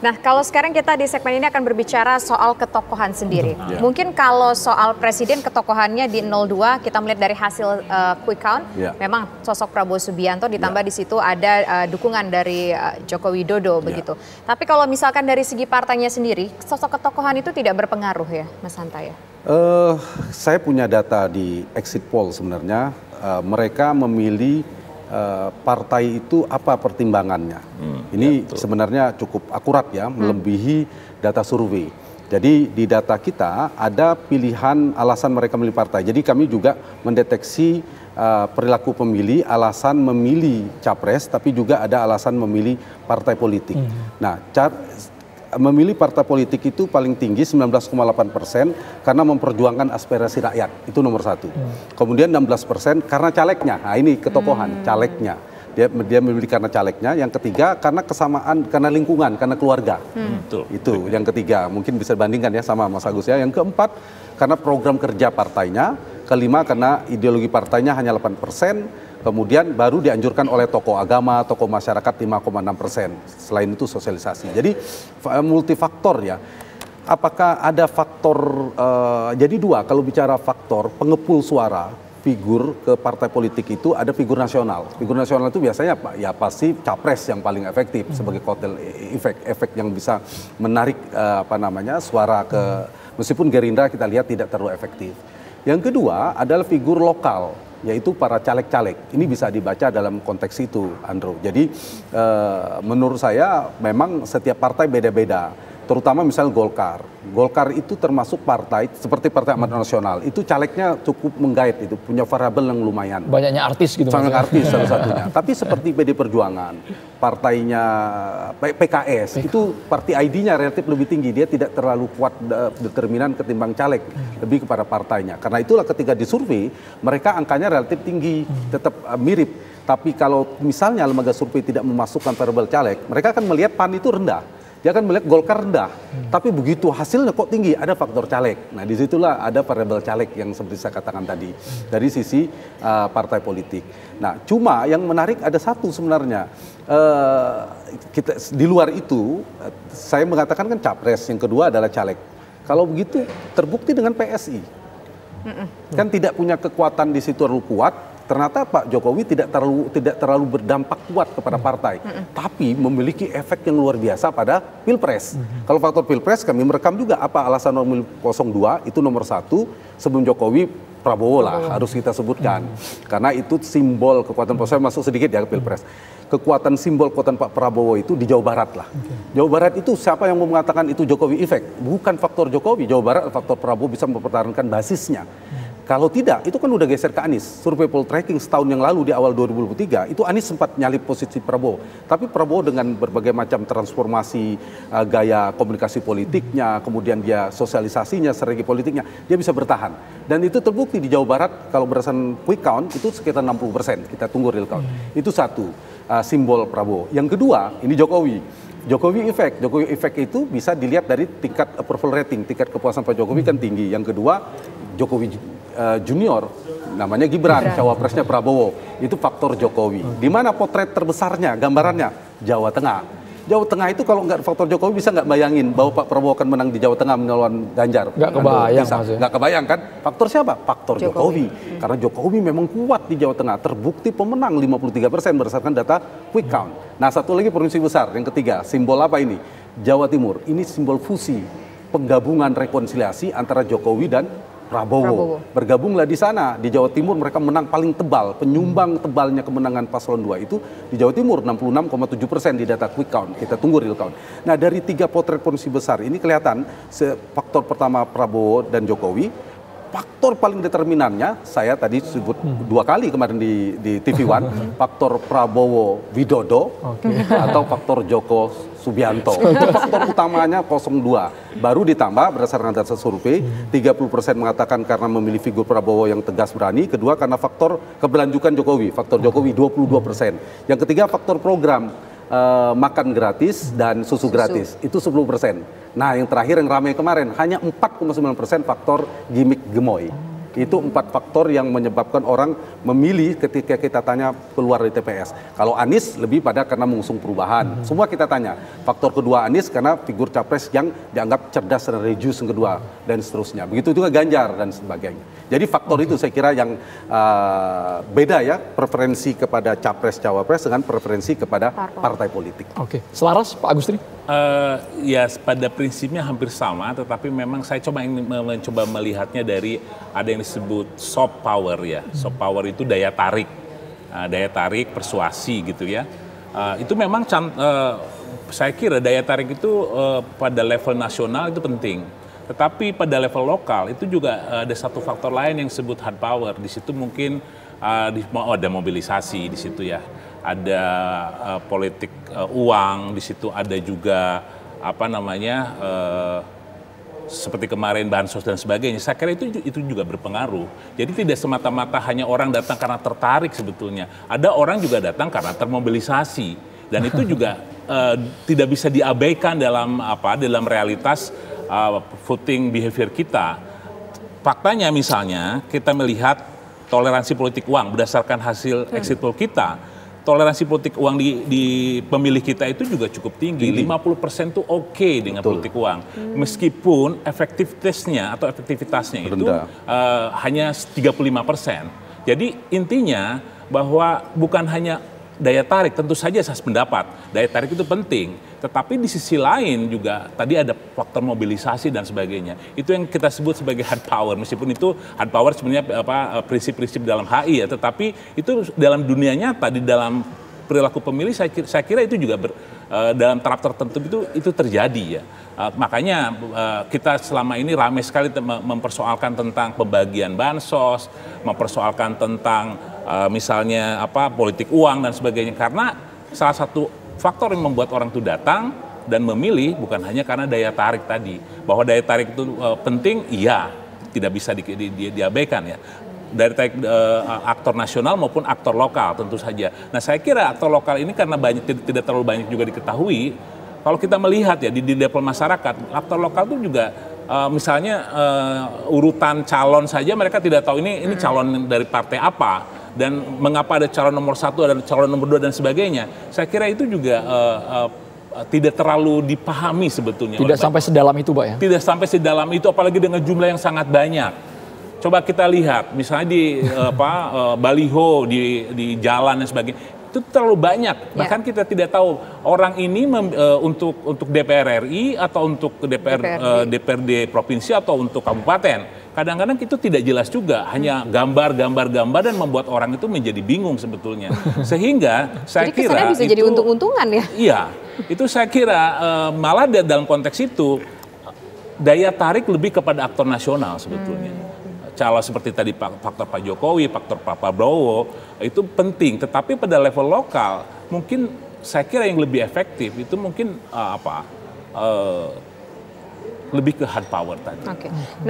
Nah, kalau sekarang kita di segmen ini akan berbicara soal ketokohan sendiri. Mungkin kalau soal presiden ketokohannya di 02, kita melihat dari hasil quick count, memang sosok Prabowo Subianto ditambah di situ ada dukungan dari Joko Widodo begitu. Tapi kalau misalkan dari segi partainya sendiri, sosok ketokohan itu tidak berpengaruh ya, Mas Hanta ya? Saya punya data di exit poll sebenarnya, mereka memilih partai itu apa pertimbangannya. Ini sebenarnya cukup akurat ya, melebihi data survei. Jadi di data kita ada pilihan alasan mereka memilih partai. Jadi kami juga mendeteksi perilaku pemilih, alasan memilih capres, tapi juga ada alasan memilih partai politik. Nah, memilih partai politik itu paling tinggi 19,8% karena memperjuangkan aspirasi rakyat, itu nomor satu. Kemudian 16% karena calegnya, nah ini ketokohan, calegnya. Dia memilih karena calegnya. Yang ketiga karena kesamaan, karena lingkungan, karena keluarga. Itu yang ketiga, mungkin bisa dibandingkan ya sama Mas Agus ya. Yang keempat karena program kerja partainya. Kelima karena ideologi partainya hanya 8%. Kemudian baru dianjurkan oleh tokoh agama, tokoh masyarakat 5,6%. Selain itu sosialisasi. Jadi multifaktor ya. Apakah ada faktor, jadi dua, kalau bicara faktor pengepul suara, figur ke partai politik itu ada figur nasional. Figur nasional itu biasanya ya pasti capres yang paling efektif sebagai kotel efek yang bisa menarik suara ke, meskipun Gerindra kita lihat tidak terlalu efektif. Yang kedua adalah figur lokal, yaitu para caleg-caleg. Ini bisa dibaca dalam konteks itu, Andrew. Jadi menurut saya memang setiap partai beda-beda. Terutama misalnya Golkar. Golkar itu termasuk partai seperti Partai Amanat Nasional. Itu calegnya cukup menggait, itu punya variabel yang lumayan. Banyaknya artis gitu. Sangat artis salah satunya. Tapi seperti PD Perjuangan, partainya PKS, itu parti ID-nya relatif lebih tinggi. Dia tidak terlalu kuat determinan ketimbang caleg, lebih kepada partainya. Karena itulah ketika disurvei, mereka angkanya relatif tinggi, tetap mirip. Tapi kalau misalnya lembaga survei tidak memasukkan variabel caleg, mereka akan melihat PAN itu rendah. Dia akan melihat Golkar rendah, tapi begitu hasilnya kok tinggi, ada faktor caleg. Nah disitulah ada variabel caleg yang seperti saya katakan tadi, dari sisi partai politik. Nah cuma yang menarik ada satu sebenarnya, kita di luar itu, saya mengatakan kan capres, yang kedua adalah caleg. Kalau begitu terbukti dengan PSI, kan tidak punya kekuatan di situ terlalu kuat. Ternyata Pak Jokowi tidak terlalu berdampak kuat kepada partai, tapi memiliki efek yang luar biasa pada Pilpres. Kalau faktor Pilpres kami merekam juga apa alasan memilih 02 itu nomor satu sebelum Jokowi, Prabowo lah harus kita sebutkan, karena itu simbol kekuatan. Saya masuk sedikit ya ke Pilpres. Kekuatan simbol kekuatan Pak Prabowo itu di Jawa Barat lah. Jawa Barat itu siapa yang mau mengatakan itu Jokowi efek? Bukan faktor Jokowi, Jawa Barat faktor Prabowo bisa mempertahankan basisnya. Kalau tidak, itu kan udah geser ke Anies. Survei Poltreking setahun yang lalu di awal 2023, itu Anies sempat nyalip posisi Prabowo. Tapi Prabowo dengan berbagai macam transformasi gaya komunikasi politiknya, kemudian dia sosialisasinya, strategi politiknya, dia bisa bertahan. Dan itu terbukti di Jawa Barat, kalau berdasarkan quick count, itu sekitar 60%. Kita tunggu real count. Itu satu, simbol Prabowo. Yang kedua, ini Jokowi. Jokowi efek itu bisa dilihat dari tingkat approval rating, tingkat kepuasan Pak Jokowi kan tinggi. Yang kedua, Jokowi Junior, namanya Gibran, cawapresnya Prabowo, itu faktor Jokowi. Di mana potret terbesarnya, gambarannya Jawa Tengah. Jawa Tengah itu kalau nggak faktor Jokowi bisa nggak bayangin bahwa Pak Prabowo akan menang di Jawa Tengah melawan Ganjar. Nggak kebayang, Mas. Nggak kebayang kan? Faktor siapa? Faktor Jokowi. Karena Jokowi memang kuat di Jawa Tengah. Terbukti pemenang 53% berdasarkan data quick count. Nah satu lagi provinsi besar, yang ketiga, simbol apa ini? Jawa Timur. Ini simbol fusi, penggabungan rekonsiliasi antara Jokowi dan Prabowo. Bergabunglah di sana. Di Jawa Timur mereka menang paling tebal. Penyumbang tebalnya kemenangan paslon 2 itu di Jawa Timur 66,7% di data quick count. Kita tunggu real count. Nah dari tiga potret provinsi besar ini kelihatan faktor pertama Prabowo dan Jokowi. Faktor paling determinannya, saya tadi sebut dua kali kemarin di TV One, faktor Prabowo Widodo atau faktor Joko Subianto. Itu faktor utamanya 02. Baru ditambah berdasarkan data survei, 30% mengatakan karena memilih figur Prabowo yang tegas berani. Kedua karena faktor keberlanjutan Jokowi, faktor Jokowi 22%. Yang ketiga faktor program. Makan gratis dan susu gratis itu 10%. Nah yang terakhir yang ramai kemarin hanya 4,9% faktor gimmick gemoy. Itu 4 faktor yang menyebabkan orang memilih ketika kita tanya keluar dari TPS. Kalau Anies lebih pada karena mengusung perubahan. Semua kita tanya. Faktor kedua Anies karena figur capres yang dianggap cerdas dan religius yang kedua dan seterusnya. Begitu juga Ganjar dan sebagainya. Jadi faktor itu saya kira yang beda ya, preferensi kepada capres-cawapres dengan preferensi kepada partai politik. Oke, selaras Pak Agustri? Ya pada prinsipnya hampir sama, tetapi memang saya mencoba melihatnya dari ada yang disebut soft power ya. Soft power itu daya tarik, persuasi gitu ya. Itu memang saya kira daya tarik itu pada level nasional itu penting. Tetapi pada level lokal itu juga ada satu faktor lain yang disebut hard power. Di situ mungkin ada mobilisasi di situ ya. Ada politik uang, di situ ada juga seperti kemarin bansos dan sebagainya. Saya kira itu juga berpengaruh. Jadi tidak semata-mata hanya orang datang karena tertarik sebetulnya. Ada orang juga datang karena termobilisasi dan itu juga tidak bisa diabaikan dalam realitas voting behavior kita. Faktanya misalnya kita melihat toleransi politik uang berdasarkan hasil exit poll kita. Toleransi politik uang di pemilih kita itu juga cukup tinggi. 50% itu oke dengan politik uang. Meskipun efektivitasnya itu hanya 35%. Jadi intinya bahwa bukan hanya daya tarik, tentu saja saya sependapat. Daya tarik itu penting. Tetapi di sisi lain juga tadi ada faktor mobilisasi dan sebagainya. Itu yang kita sebut sebagai hard power. Meskipun itu hard power sebenarnya prinsip-prinsip dalam HI ya, tetapi itu dalam dunia nyata, di dalam perilaku pemilih saya kira itu juga dalam taraf tertentu itu terjadi ya. Makanya kita selama ini ramai sekali mempersoalkan tentang pembagian bansos, mempersoalkan tentang misalnya politik uang dan sebagainya, karena salah satu faktor yang membuat orang itu datang dan memilih bukan hanya karena daya tarik tadi. Bahwa daya tarik itu penting, iya, tidak bisa diabaikan ya. Dari tarik aktor nasional maupun aktor lokal tentu saja. Nah saya kira aktor lokal ini karena tidak terlalu banyak juga diketahui. Kalau kita melihat ya di level masyarakat, aktor lokal itu juga misalnya urutan calon saja mereka tidak tahu ini calon dari partai apa. Dan mengapa ada calon nomor 1, ada calon nomor 2 dan sebagainya. Saya kira itu juga tidak terlalu dipahami sebetulnya. Tidak sampai sedalam itu, Pak ya? Tidak sampai sedalam itu, apalagi dengan jumlah yang sangat banyak. Coba kita lihat, misalnya di baliho, di jalan dan sebagainya. Itu terlalu banyak. Bahkan kita tidak tahu orang ini untuk DPR RI atau untuk DPRD provinsi atau untuk kabupaten. Kadang-kadang itu tidak jelas juga, hanya gambar dan membuat orang itu menjadi bingung sebetulnya. Sehingga saya kira bisa jadi untung-untungan ya. Iya, itu saya kira malah dalam konteks itu daya tarik lebih kepada aktor nasional sebetulnya. Calon seperti tadi faktor Pak Jokowi, faktor Pak Prabowo itu penting, tetapi pada level lokal mungkin saya kira yang lebih efektif itu mungkin lebih ke hard power tadi. Oke. Nah,